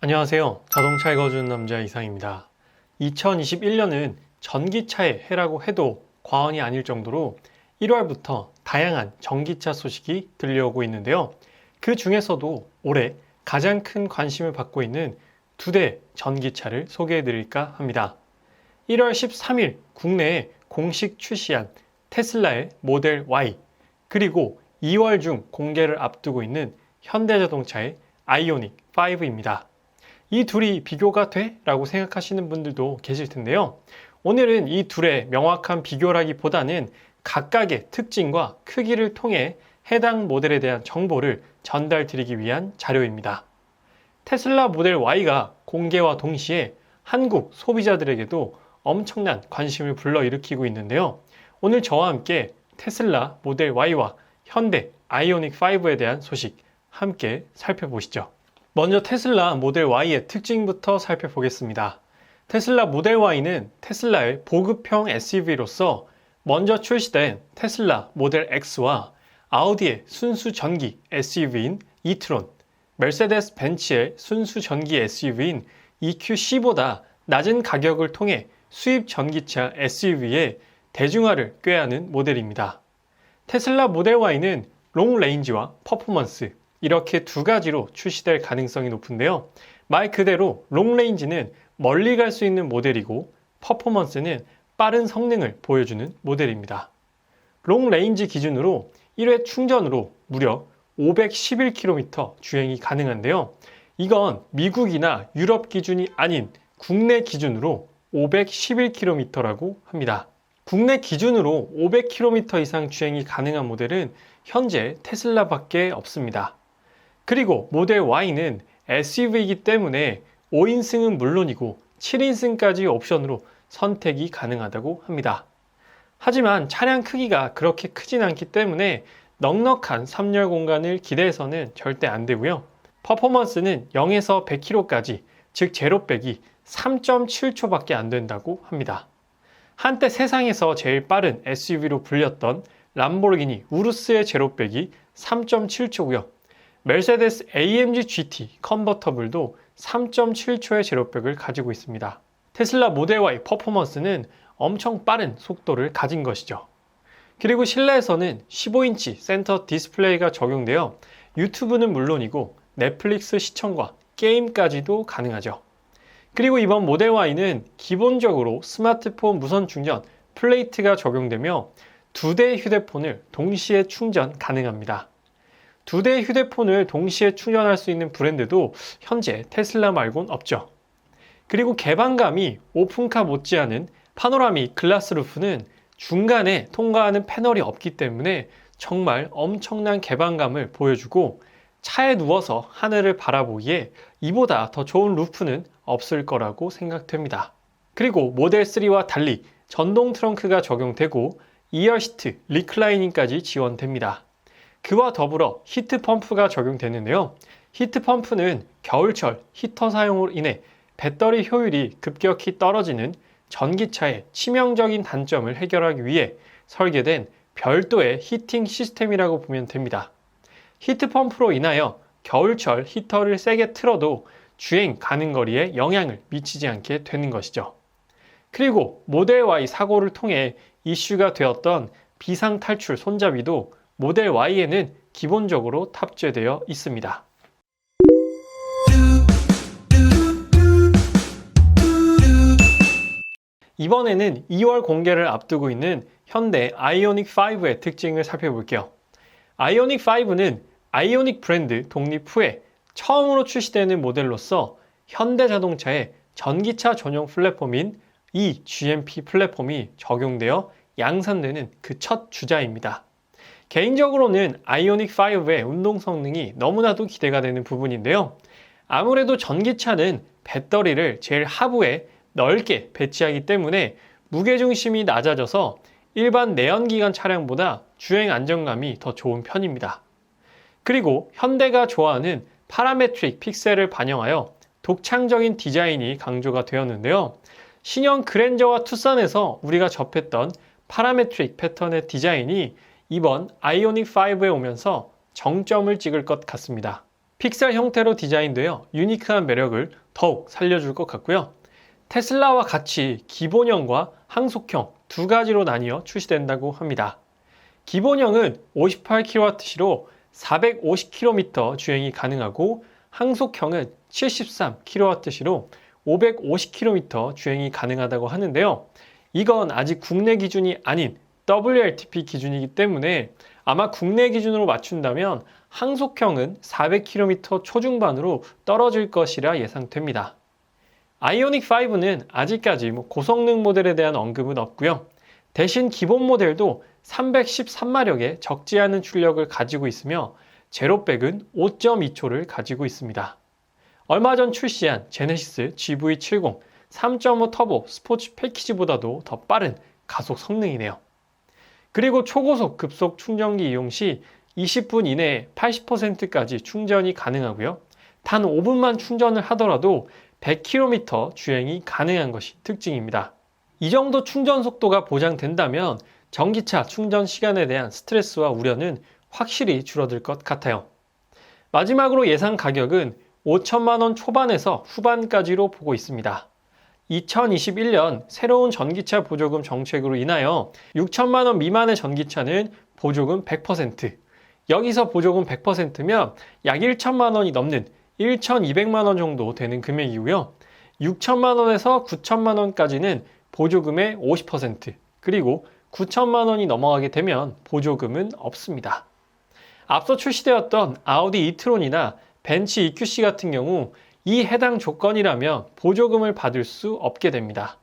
안녕하세요. 자동차 읽어주는 남자 이상입니다. 2021년은 전기차의 해라고 해도 과언이 아닐 정도로 1월부터 다양한 전기차 소식이 들려오고 있는데요. 그 중에서도 올해 가장 큰 관심을 받고 있는 두 대 전기차를 소개해 드릴까 합니다. 1월 13일 국내에 공식 출시한 테슬라의 모델 Y, 그리고 2월 중 공개를 앞두고 있는 현대자동차의 아이오닉 5입니다. 이 둘이 비교가 돼? 라고 생각하시는 분들도 계실 텐데요. 오늘은 이 둘의 명확한 비교라기보다는 각각의 특징과 크기를 통해 해당 모델에 대한 정보를 전달드리기 위한 자료입니다. 테슬라 모델 Y가 공개와 동시에 한국 소비자들에게도 엄청난 관심을 불러일으키고 있는데요. 오늘 저와 함께 테슬라 모델 Y와 현대 아이오닉 5에 대한 소식 함께 살펴보시죠. 먼저 테슬라 모델 Y의 특징부터 살펴보겠습니다. 테슬라 모델 Y는 테슬라의 보급형 SUV로서 먼저 출시된 테슬라 모델 X와 아우디의 순수 전기 SUV인 이트론, 메르세데스 벤츠의 순수 전기 SUV인 EQC보다 낮은 가격을 통해 수입 전기차 SUV의 대중화를 꾀하는 모델입니다. 테슬라 모델 Y는 롱 레인지와 퍼포먼스, 이렇게 두 가지로 출시될 가능성이 높은데요. 말 그대로 롱 레인지는 멀리 갈 수 있는 모델이고 퍼포먼스는 빠른 성능을 보여주는 모델입니다. 롱 레인지 기준으로 1회 충전으로 무려 511km 주행이 가능한데요. 이건 미국이나 유럽 기준이 아닌 국내 기준으로 511km라고 합니다. 국내 기준으로 500km 이상 주행이 가능한 모델은 현재 테슬라밖에 없습니다. 그리고 모델 Y는 SUV이기 때문에 5인승은 물론이고 7인승까지 옵션으로 선택이 가능하다고 합니다. 하지만 차량 크기가 그렇게 크진 않기 때문에 넉넉한 3열 공간을 기대해서는 절대 안 되고요. 퍼포먼스는 0에서 100km까지, 즉 제로백이 3.7초밖에 안 된다고 합니다. 한때 세상에서 제일 빠른 SUV로 불렸던 람보르기니 우루스의 제로백이 3.7초고요. 메르세데스 AMG GT 컨버터블도 3.7초의 제로백을 가지고 있습니다. 테슬라 모델 Y 퍼포먼스는 엄청 빠른 속도를 가진 것이죠. 그리고 실내에서는 15인치 센터 디스플레이가 적용되어 유튜브는 물론이고 넷플릭스 시청과 게임까지도 가능하죠. 그리고 이번 모델 Y는 기본적으로 스마트폰 무선 충전 플레이트가 적용되며 두 대의 휴대폰을 동시에 충전 가능합니다. 두 대의 휴대폰을 동시에 충전할 수 있는 브랜드도 현재 테슬라 말곤 없죠. 그리고 개방감이 오픈카 못지않은 파노라믹 글라스 루프는 중간에 통과하는 패널이 없기 때문에 정말 엄청난 개방감을 보여주고 차에 누워서 하늘을 바라보기에 이보다 더 좋은 루프는 없을 거라고 생각됩니다. 그리고 모델 3와 달리 전동 트렁크가 적용되고 2열 시트 리클라이닝까지 지원됩니다. 그와 더불어 히트펌프가 적용되는데요. 히트펌프는 겨울철 히터 사용으로 인해 배터리 효율이 급격히 떨어지는 전기차의 치명적인 단점을 해결하기 위해 설계된 별도의 히팅 시스템이라고 보면 됩니다. 히트펌프로 인하여 겨울철 히터를 세게 틀어도 주행 가는 거리에 영향을 미치지 않게 되는 것이죠. 그리고 모델 Y 사고를 통해 이슈가 되었던 비상탈출 손잡이도 모델 Y에는 기본적으로 탑재되어 있습니다. 이번에는 2월 공개를 앞두고 있는 현대 아이오닉 5의 특징을 살펴볼게요. 아이오닉 5는 아이오닉 브랜드 독립 후에 처음으로 출시되는 모델로서 현대자동차의 전기차 전용 플랫폼인 eGMP 플랫폼이 적용되어 양산되는 그 첫 주자입니다. 개인적으로는 아이오닉 5의 운동 성능이 너무나도 기대가 되는 부분인데요. 아무래도 전기차는 배터리를 제일 하부에 넓게 배치하기 때문에 무게중심이 낮아져서 일반 내연기관 차량보다 주행 안정감이 더 좋은 편입니다. 그리고 현대가 좋아하는 파라메트릭 픽셀을 반영하여 독창적인 디자인이 강조가 되었는데요. 신형 그랜저와 투싼에서 우리가 접했던 파라메트릭 패턴의 디자인이 이번 아이오닉 5에 오면서 정점을 찍을 것 같습니다. 픽셀 형태로 디자인되어 유니크한 매력을 더욱 살려줄 것 같고요. 테슬라와 같이 기본형과 항속형 두 가지로 나뉘어 출시된다고 합니다. 기본형은 58kWh로 450km 주행이 가능하고 항속형은 73kWh로 550km 주행이 가능하다고 하는데요. 이건 아직 국내 기준이 아닌 WLTP 기준이기 때문에 아마 국내 기준으로 맞춘다면 항속형은 400km 초중반으로 떨어질 것이라 예상됩니다. 아이오닉 5는 아직까지 고성능 모델에 대한 언급은 없고요. 대신 기본 모델도 313마력의 적지 않은 출력을 가지고 있으며 제로백은 5.2초를 가지고 있습니다. 얼마 전 출시한 제네시스 GV70 3.5 터보 스포츠 패키지보다도 더 빠른 가속 성능이네요. 그리고 초고속 급속 충전기 이용 시 20분 이내에 80%까지 충전이 가능하고요. 단 5분만 충전을 하더라도 100km 주행이 가능한 것이 특징입니다. 이 정도 충전 속도가 보장된다면 전기차 충전 시간에 대한 스트레스와 우려는 확실히 줄어들 것 같아요. 마지막으로 예상 가격은 5천만 원 초반에서 후반까지로 보고 있습니다. 2021년 새로운 전기차 보조금 정책으로 인하여 6천만 원 미만의 전기차는 보조금 100%, 여기서 보조금 100%면 약 1천만 원이 넘는 1,200만 원 정도 되는 금액이고요. 6천만 원에서 9천만 원까지는 보조금의 50%, 그리고 9천만 원이 넘어가게 되면 보조금은 없습니다. 앞서 출시되었던 아우디 이트론이나 벤츠 EQC 같은 경우 이 해당 조건이라면 보조금을 받을 수 없게 됩니다.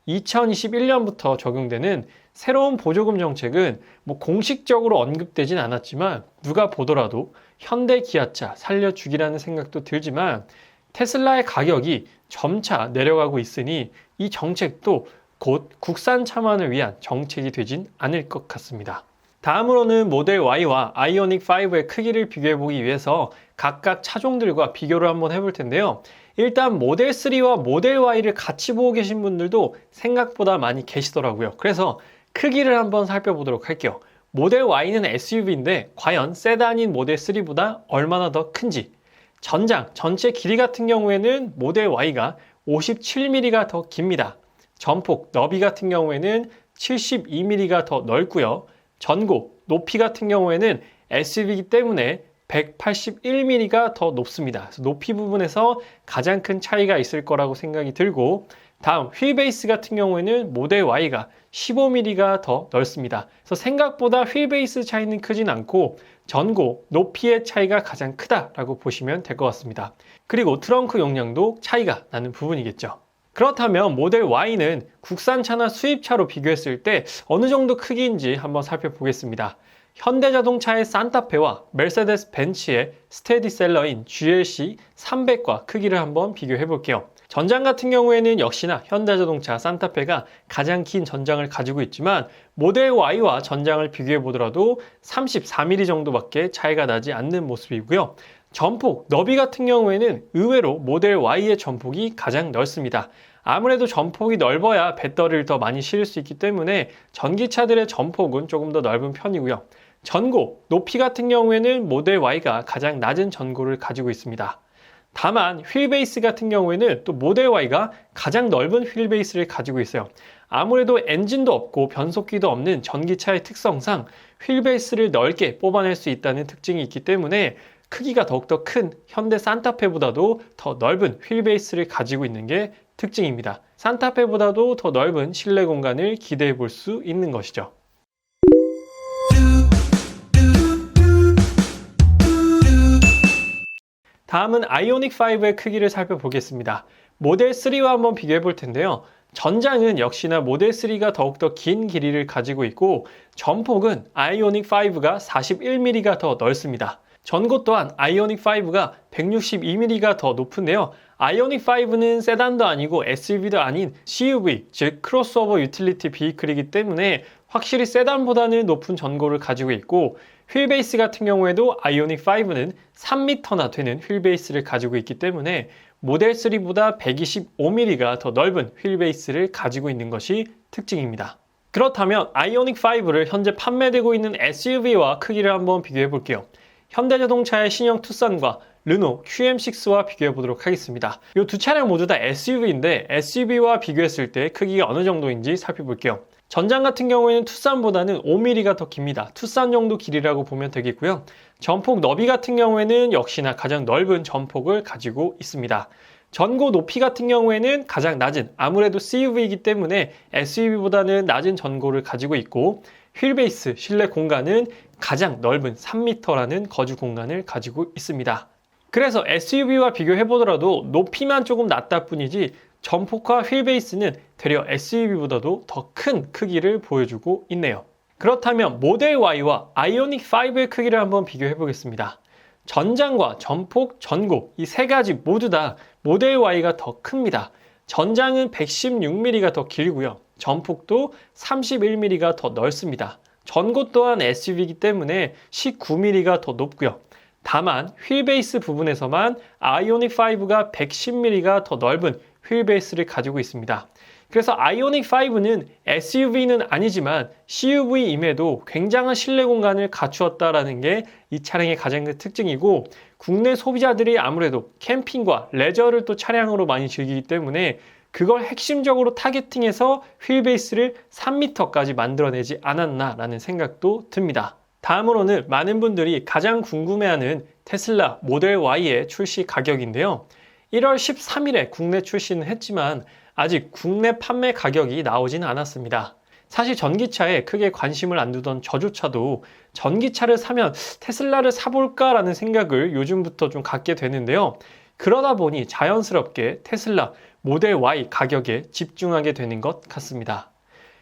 2021년부터 적용되는 새로운 보조금 정책은 공식적으로 언급되진 않았지만 누가 보더라도 현대 기아차 살려주기라는 생각도 들지만 테슬라의 가격이 점차 내려가고 있으니 이 정책도 곧 국산차만을 위한 정책이 되진 않을 것 같습니다. 다음으로는 모델 Y와 아이오닉 5의 크기를 비교해보기 위해서 각각 차종들과 비교를 한번 해볼 텐데요. 일단 모델 3와 모델 Y를 같이 보고 계신 분들도 생각보다 많이 계시더라고요. 그래서 크기를 한번 살펴보도록 할게요. 모델 Y는 SUV인데 과연 세단인 모델 3보다 얼마나 더 큰지, 전장 전체 길이 같은 경우에는 모델 Y가 57mm가 더 깁니다. 전폭 너비 같은 경우에는 72mm가 더 넓고요. 전고 높이 같은 경우에는 SUV이기 때문에 181mm가 더 높습니다. 그래서 높이 부분에서 가장 큰 차이가 있을 거라고 생각이 들고, 다음 휠베이스 같은 경우에는 모델 Y가 15mm가 더 넓습니다. 그래서 생각보다 휠베이스 차이는 크진 않고 전고 높이의 차이가 가장 크다라고 보시면 될 것 같습니다. 그리고 트렁크 용량도 차이가 나는 부분이겠죠. 그렇다면 모델 Y는 국산차나 수입차로 비교했을 때 어느 정도 크기인지 한번 살펴보겠습니다. 현대자동차의 산타페와 메르세데스 벤츠의 스테디셀러인 GLC 300과 크기를 한번 비교해 볼게요. 전장 같은 경우에는 역시나 현대자동차 산타페가 가장 긴 전장을 가지고 있지만 모델 Y와 전장을 비교해 보더라도 34mm 정도밖에 차이가 나지 않는 모습이고요. 전폭, 너비 같은 경우에는 의외로 모델 Y의 전폭이 가장 넓습니다. 아무래도 전폭이 넓어야 배터리를 더 많이 실을 수 있기 때문에 전기차들의 전폭은 조금 더 넓은 편이고요. 전고, 높이 같은 경우에는 모델 Y가 가장 낮은 전고를 가지고 있습니다. 다만 휠베이스 같은 경우에는 또 모델 Y가 가장 넓은 휠베이스를 가지고 있어요. 아무래도 엔진도 없고 변속기도 없는 전기차의 특성상 휠베이스를 넓게 뽑아낼 수 있다는 특징이 있기 때문에 크기가 더욱더 큰 현대 산타페보다도 더 넓은 휠베이스를 가지고 있는 게 특징입니다. 산타페보다도 더 넓은 실내 공간을 기대해 볼 수 있는 것이죠. 다음은 아이오닉 5의 크기를 살펴보겠습니다. 모델 3와 한번 비교해 볼 텐데요. 전장은 역시나 모델 3가 더욱더 긴 길이를 가지고 있고 전폭은 아이오닉 5가 41mm가 더 넓습니다. 전고 또한 아이오닉 5가 162mm가 더 높은데요. 아이오닉 5는 세단도 아니고 SUV도 아닌 CUV, 즉 크로스오버 유틸리티 비이클이기 때문에 확실히 세단보다는 높은 전고를 가지고 있고, 휠베이스 같은 경우에도 아이오닉 5는 3m나 되는 휠베이스를 가지고 있기 때문에 모델 3보다 125mm가 더 넓은 휠베이스를 가지고 있는 것이 특징입니다. 그렇다면 아이오닉 5를 현재 판매되고 있는 SUV와 크기를 한번 비교해 볼게요. 현대자동차의 신형 투싼과 르노 QM6와 비교해 보도록 하겠습니다. 이 두 차량 모두 다 SUV인데 SUV와 비교했을 때 크기가 어느 정도인지 살펴볼게요. 전장 같은 경우에는 투싼보다는 5mm가 더 깁니다. 투싼 정도 길이라고 보면 되겠고요. 전폭 너비 같은 경우에는 역시나 가장 넓은 전폭을 가지고 있습니다. 전고 높이 같은 경우에는 가장 낮은, 아무래도 CUV이기 때문에 SUV보다는 낮은 전고를 가지고 있고, 휠베이스 실내 공간은 가장 넓은 3m라는 거주 공간을 가지고 있습니다. 그래서 SUV와 비교해 보더라도 높이만 조금 낮다 뿐이지 전폭과 휠베이스는 되려 SUV보다도 더 큰 크기를 보여주고 있네요. 그렇다면 모델 Y와 아이오닉 5의 크기를 한번 비교해 보겠습니다. 전장과 전폭, 전고 이 세 가지 모두 다 모델 Y가 더 큽니다. 전장은 116mm가 더 길고요. 전폭도 31mm가 더 넓습니다. 전고 또한 SUV이기 때문에 19mm가 더 높고요. 다만 휠베이스 부분에서만 아이오닉 5가 110mm가 더 넓은 휠베이스를 가지고 있습니다. 그래서 아이오닉 5는 SUV는 아니지만 CUV임에도 굉장한 실내 공간을 갖추었다는 게 이 차량의 가장 큰 특징이고, 국내 소비자들이 아무래도 캠핑과 레저를 또 차량으로 많이 즐기기 때문에 그걸 핵심적으로 타겟팅해서 휠베이스를 3m까지 만들어내지 않았나라는 생각도 듭니다. 다음으로는 많은 분들이 가장 궁금해하는 테슬라 모델 Y의 출시 가격인데요. 1월 13일에 국내 출시는 했지만 아직 국내 판매 가격이 나오진 않았습니다. 사실 전기차에 크게 관심을 안 두던 저조차도 전기차를 사면 테슬라를 사볼까라는 생각을 요즘부터 좀 갖게 되는데요. 그러다 보니 자연스럽게 테슬라 모델 Y 가격에 집중하게 되는 것 같습니다.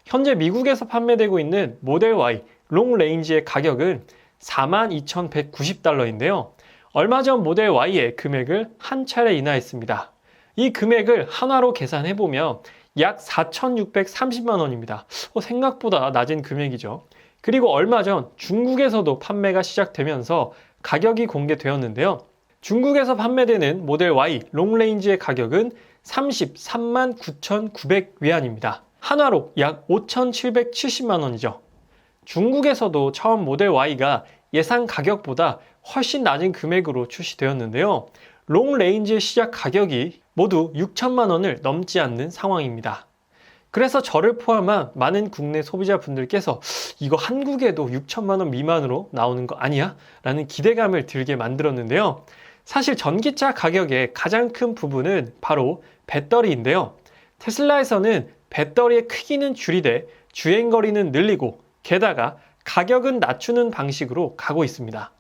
현재 미국에서 판매되고 있는 모델 Y 롱 레인지의 가격은 42,190달러인데요. 얼마 전 모델 Y의 금액을 한 차례 인하했습니다. 이 금액을 한화로 계산해보면 약 4,630만 원입니다. 생각보다 낮은 금액이죠. 그리고 얼마 전 중국에서도 판매가 시작되면서 가격이 공개되었는데요. 중국에서 판매되는 모델 Y 롱레인지의 가격은 33만 9,900위안입니다. 한화로 약 5,770만 원이죠. 중국에서도 처음 모델 Y가 예상 가격보다 훨씬 낮은 금액으로 출시되었는데요. 롱레인지의 시작 가격이 모두 6천만 원을 넘지 않는 상황입니다. 그래서 저를 포함한 많은 국내 소비자분들께서 이거 한국에도 6천만 원 미만으로 나오는 거 아니야? 라는 기대감을 들게 만들었는데요. 사실 전기차 가격의 가장 큰 부분은 바로 배터리인데요. 테슬라에서는 배터리의 크기는 줄이되 주행거리는 늘리고 게다가 가격은 낮추는 방식으로 가고 있습니다.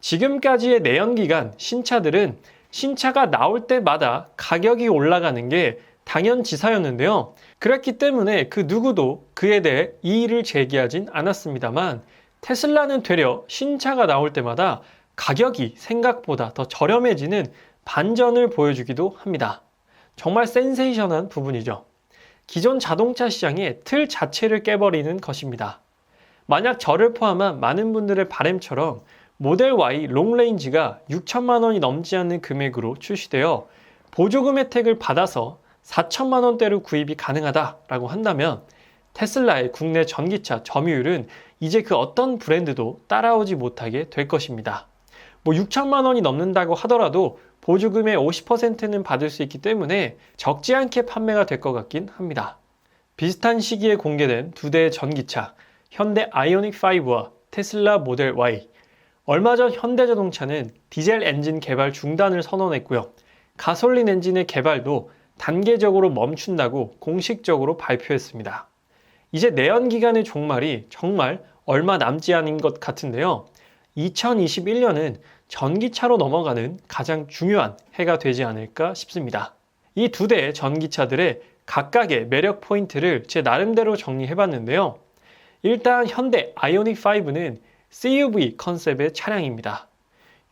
지금까지의 내연기관 신차들은 신차가 나올 때마다 가격이 올라가는 게 당연지사였는데요. 그랬기 때문에 그 누구도 그에 대해 이의를 제기하진 않았습니다만 테슬라는 되려 신차가 나올 때마다 가격이 생각보다 더 저렴해지는 반전을 보여주기도 합니다. 정말 센세이션한 부분이죠. 기존 자동차 시장의 틀 자체를 깨버리는 것입니다. 만약 저를 포함한 많은 분들의 바람처럼 모델 Y 롱레인지가 6천만 원이 넘지 않는 금액으로 출시되어 보조금 혜택을 받아서 4천만 원대로 구입이 가능하다라고 한다면 테슬라의 국내 전기차 점유율은 이제 그 어떤 브랜드도 따라오지 못하게 될 것입니다. 6천만 원이 넘는다고 하더라도 보조금의 50%는 받을 수 있기 때문에 적지 않게 판매가 될 것 같긴 합니다. 비슷한 시기에 공개된 두 대의 전기차, 현대 아이오닉 5와 테슬라 모델 Y. 얼마 전 현대자동차는 디젤 엔진 개발 중단을 선언했고요. 가솔린 엔진의 개발도 단계적으로 멈춘다고 공식적으로 발표했습니다. 이제 내연기관의 종말이 정말 얼마 남지 않은 것 같은데요. 2021년은 전기차로 넘어가는 가장 중요한 해가 되지 않을까 싶습니다. 이 두 대의 전기차들의 각각의 매력 포인트를 제 나름대로 정리해봤는데요. 일단 현대 아이오닉 5는 CUV 컨셉의 차량입니다.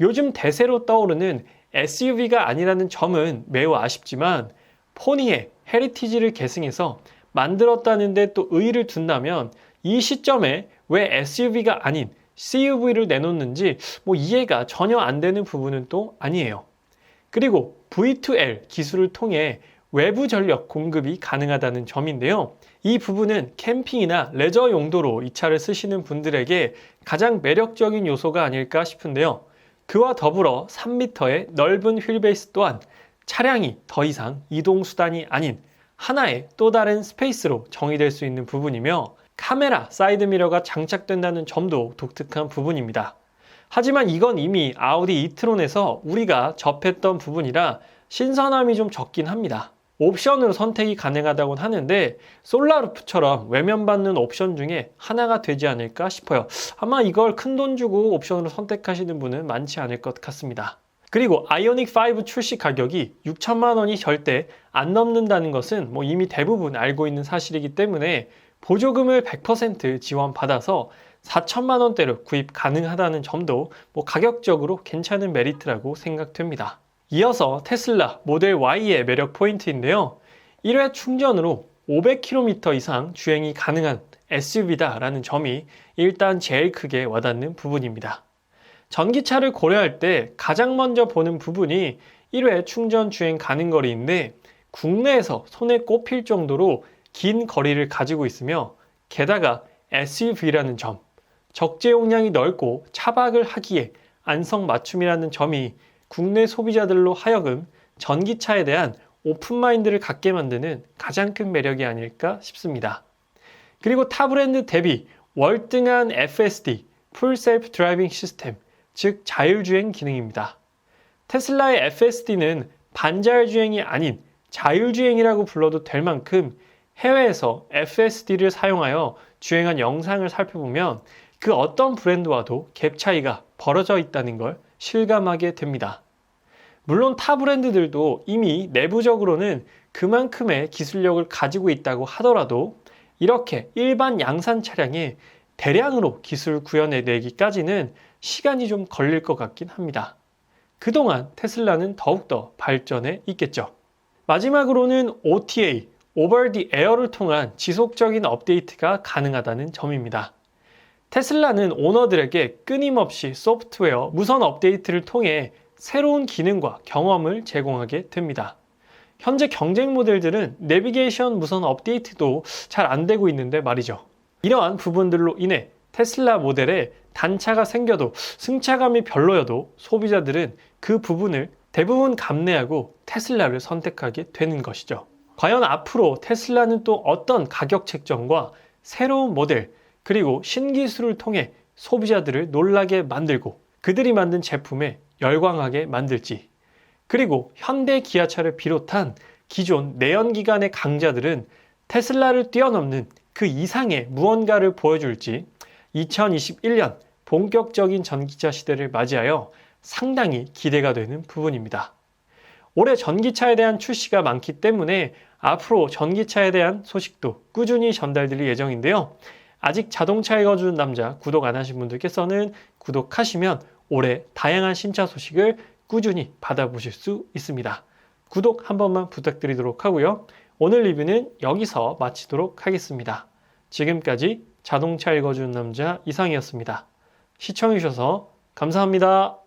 요즘 대세로 떠오르는 SUV가 아니라는 점은 매우 아쉽지만 포니의 헤리티지를 계승해서 만들었다는데 또 의의를 둔다면 이 시점에 왜 SUV가 아닌 CUV를 내놓는지 이해가 전혀 안 되는 부분은 또 아니에요. 그리고 V2L 기술을 통해 외부 전력 공급이 가능하다는 점인데요. 이 부분은 캠핑이나 레저 용도로 이 차를 쓰시는 분들에게 가장 매력적인 요소가 아닐까 싶은데요. 그와 더불어 3m의 넓은 휠베이스 또한 차량이 더 이상 이동수단이 아닌 하나의 또 다른 스페이스로 정의될 수 있는 부분이며 카메라 사이드미러가 장착된다는 점도 독특한 부분입니다. 하지만 이건 이미 아우디 이트론에서 우리가 접했던 부분이라 신선함이 좀 적긴 합니다. 옵션으로 선택이 가능하다곤 하는데 솔라루프처럼 외면받는 옵션 중에 하나가 되지 않을까 싶어요. 아마 이걸 큰돈 주고 옵션으로 선택하시는 분은 많지 않을 것 같습니다. 그리고 아이오닉 5 출시 가격이 6천만 원이 절대 안 넘는다는 것은 이미 대부분 알고 있는 사실이기 때문에 보조금을 100% 지원받아서 4천만 원대로 구입 가능하다는 점도 가격적으로 괜찮은 메리트라고 생각됩니다. 이어서 테슬라 모델 Y의 매력 포인트인데요. 1회 충전으로 500km 이상 주행이 가능한 SUV다라는 점이 일단 제일 크게 와닿는 부분입니다. 전기차를 고려할 때 가장 먼저 보는 부분이 1회 충전 주행 가능 거리인데 국내에서 손에 꼽힐 정도로 긴 거리를 가지고 있으며 게다가 SUV라는 점, 적재 용량이 넓고 차박을 하기에 안성맞춤이라는 점이 국내 소비자들로 하여금 전기차에 대한 오픈마인드를 갖게 만드는 가장 큰 매력이 아닐까 싶습니다. 그리고 타 브랜드 대비 월등한 FSD, 풀 셀프 드라이빙 시스템, 즉 자율주행 기능입니다. 테슬라의 FSD는 반자율주행이 아닌 자율주행이라고 불러도 될 만큼 해외에서 FSD를 사용하여 주행한 영상을 살펴보면 그 어떤 브랜드와도 갭 차이가 벌어져 있다는 걸 실감하게 됩니다. 물론 타 브랜드들도 이미 내부적으로는 그만큼의 기술력을 가지고 있다고 하더라도 이렇게 일반 양산 차량에 대량으로 기술 구현해내기까지는 시간이 좀 걸릴 것 같긴 합니다. 그동안 테슬라는 더욱더 발전해 있겠죠. 마지막으로는 OTA, Over the Air를 통한 지속적인 업데이트가 가능하다는 점입니다. 테슬라는 오너들에게 끊임없이 소프트웨어 무선 업데이트를 통해 새로운 기능과 경험을 제공하게 됩니다. 현재 경쟁 모델들은 내비게이션 무선 업데이트도 잘 안 되고 있는데 말이죠. 이러한 부분들로 인해 테슬라 모델에 단차가 생겨도 승차감이 별로여도 소비자들은 그 부분을 대부분 감내하고 테슬라를 선택하게 되는 것이죠. 과연 앞으로 테슬라는 또 어떤 가격 책정과 새로운 모델 그리고 신기술을 통해 소비자들을 놀라게 만들고 그들이 만든 제품에 열광하게 만들지, 그리고 현대 기아차를 비롯한 기존 내연기관의 강자들은 테슬라를 뛰어넘는 그 이상의 무언가를 보여줄지 2021년 본격적인 전기차 시대를 맞이하여 상당히 기대가 되는 부분입니다. 올해 전기차에 대한 출시가 많기 때문에 앞으로 전기차에 대한 소식도 꾸준히 전달드릴 예정인데요. 아직 자동차에 거주는 남자 구독 안 하신 분들께서는 구독하시면 올해 다양한 신차 소식을 꾸준히 받아보실 수 있습니다. 구독 한 번만 부탁드리도록 하고요. 오늘 리뷰는 여기서 마치도록 하겠습니다. 지금까지 자동차 읽어주는 남자 이상이었습니다. 시청해주셔서 감사합니다.